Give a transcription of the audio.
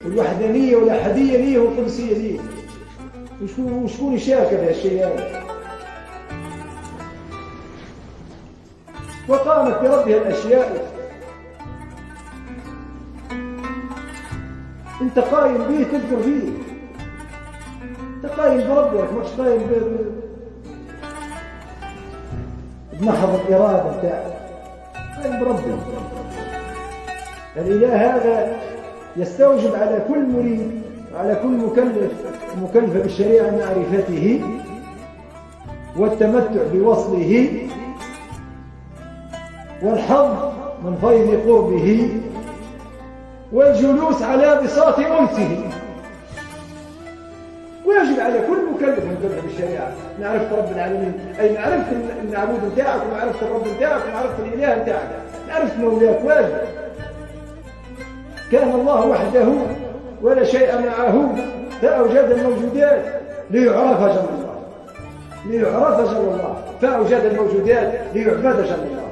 والوحدانية والأحدية ليه والقدسية ليه. وشكون يشارك بهالشيء هذا؟ وقامت بربها الأشياء. انت قايم به تذكر فيه، انت قايم بربك، مش قايم بمحض الإرادة بتاعك، قايم بربك. الإله هذا يستوجب على كل مريد وعلى كل مكلف بالشريعة معرفته والتمتع بوصله والحظ من فيض قربه والجلوس على بساط أنسه. ويجب على كل مكلف بالشريعة معرفة رب العالمين، أي معرفة المعبود نتاعك ومعرفة الرب نتاعك ومعرفة الإله نتاعك، معرفة مولاك واجب. كان الله وحده ولا شيء معه فأوجد الموجودات ليعرف جل الله، ليعرف جل الله، فأوجد الموجودات ليعبد جل الله.